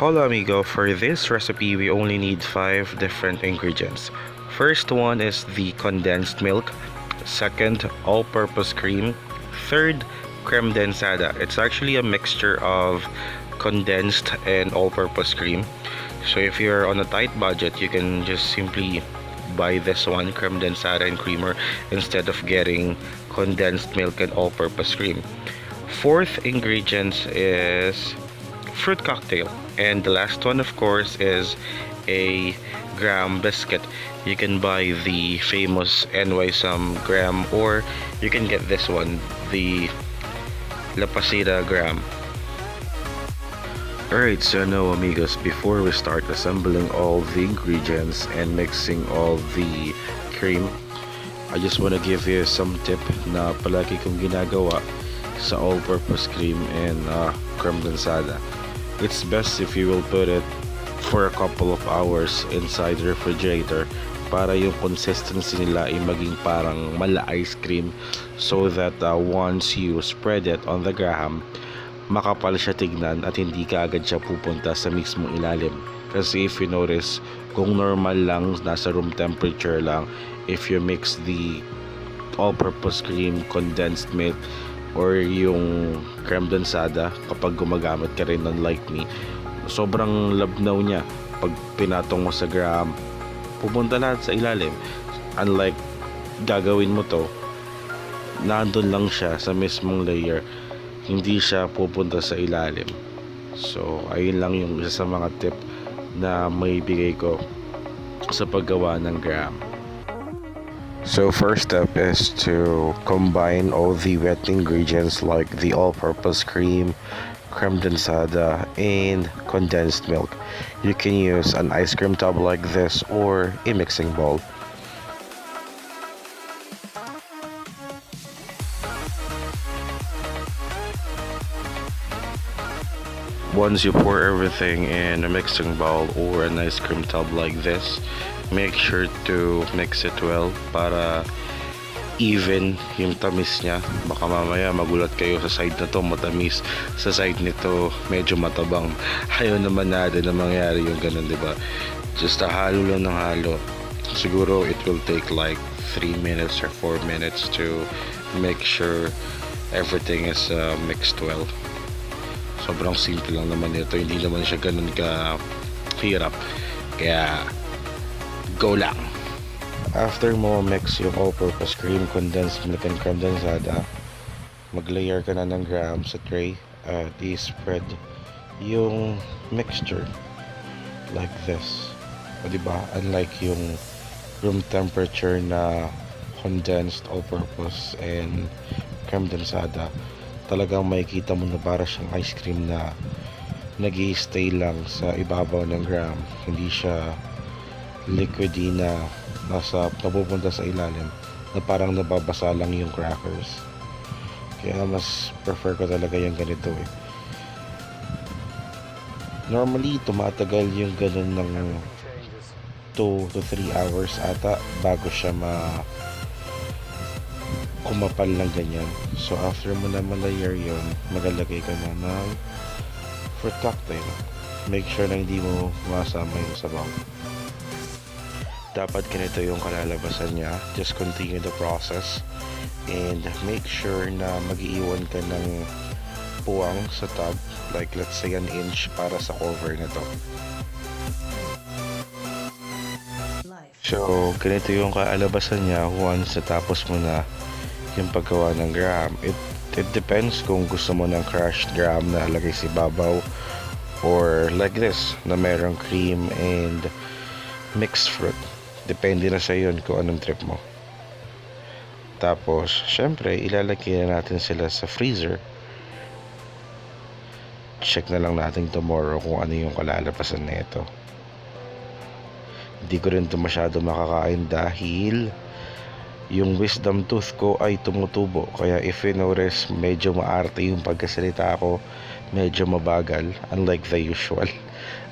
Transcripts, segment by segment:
Hola amigo, for this recipe we only need 5 different ingredients. First one is the condensed milk, second all-purpose cream, third Kremdensada. It's actually a mixture of condensed and all-purpose cream. So if you're on a tight budget, you can just simply buy this one, Kremdensada and creamer, instead of getting condensed milk and all-purpose cream. Fourth ingredient is fruit cocktail, and the last one of course is a graham biscuit. You can buy the famous NY some graham, or you can get this one, the La Pasida graham. Alright, so now amigos, before we start assembling all the ingredients and mixing all the cream, I just want to give you some tip na palagi kong ginagawa sa all-purpose cream and Kremdensada. It's best if you will put it for a couple of hours inside the refrigerator para yung consistency nila ay maging parang mala ice cream, so that once you spread it on the graham, makapal siya tignan at hindi ka agad siya pupunta sa mismong ilalim. Kasi if you notice, kung normal lang, nasa room temperature lang, if you mix the all-purpose cream, condensed milk, or yung Kremdensada, kapag gumagamit ka rin unlike me, sobrang labnaw niya. Pag pinatong mo sa graham, pupunta lahat sa ilalim. Unlike gagawin mo to, nandun lang siya sa mismong layer, hindi siya pupunta sa ilalim. So ayun lang yung isa sa mga tip na may bigay ko sa paggawa ng graham. So first step is to combine all the wet ingredients like the all-purpose cream, Kremdensada, and condensed milk. You can use an ice cream tub like this or a mixing bowl. Once you pour everything in a mixing bowl or an ice cream tub like this, make sure to mix it well para even yung tamis niya. Baka mamaya magulat kayo, sa side na to matamis, sa side nito medyo matabang. Ayaw naman natin na mangyari yung ganun, diba? Just halo lang ng halo. Siguro it will take like 3 minutes or 4 minutes to make sure everything is mixed well. Sobrang simple lang naman ito, hindi naman siya ganun ka hirap, kaya go lang. After mo mix yung all-purpose cream, condensed milk, and Kremdensada, mag-layer ka na ng graham sa tray at i-spread yung mixture like this. O diba, unlike yung room temperature na condensed, all-purpose, and Kremdensada, talagang makikita mo na para siyang ice cream na nag-i-stay lang sa ibabaw ng graham, hindi siya liquidy na napupunta sa ilalim, na parang nababasa lang yung crackers. Kaya mas prefer ko talaga yung ganito eh. Normally tumatagal yung ganun ng 2 to 3 hours ata bago siya kumapal ng ganyan. So after mo na malayer yun, magalagay ka na ng fruit cocktail. Make sure na hindi mo masama yung sabaw. Dapat ganito yung kalalabasan niya. Just continue the process and make sure na mag-iiwan ka ng puwang sa tub, like let's say 1 inch para sa cover nito. So ganito yung kalalabasan niya once natapos mo na yung paggawa ng graham. It depends kung gusto mo ng crushed graham na lagay sa babaw, or like this na merong cream and mixed fruit. Depende na sa yun kung anong trip mo. Tapos syempre ilalagay na natin sila sa freezer. Check na lang natin tomorrow kung ano yung kalalabasan na ito. Hindi ko rin ito masyado makakain dahil yung wisdom tooth ko ay tumutubo. Kaya if you notice, medyo maarte yung pagkasalita ko, medyo mabagal, unlike the usual.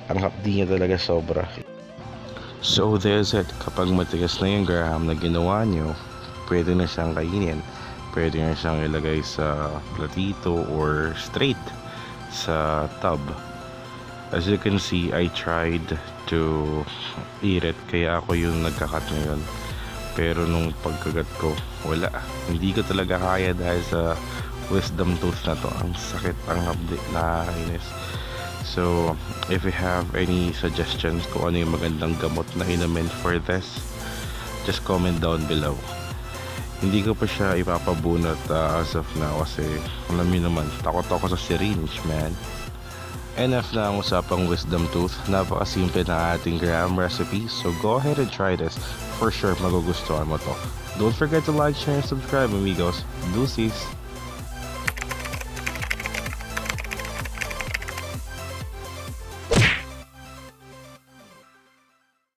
Ang hapdi niya talaga sobra. So there's it. Kapag matigas na yung graham na ginawa nyo, pwede na siyang kainin. Pwede na siyang ilagay sa platito or straight sa tub. As you can see, I tried to eat it, kaya ako yung nagkakat ngayon. Pero nung pagkagat ko, wala. Hindi ko talaga kaya dahil sa wisdom tooth na to. Ang sakit, ang hapdi, nakakainis. So, if you have any suggestions kung ano yung magandang gamot na inumin for this, just comment down below. Hindi ko pa siya ipapabunot as of now kasi alam niyo naman, takot ako sa syringe, man. Enough na ang usapang wisdom tooth. Napakasimple na ating gram recipe. So go ahead and try this. For sure, magugustuhan mo to. Don't forget to like, share, and subscribe, amigos. Deuces!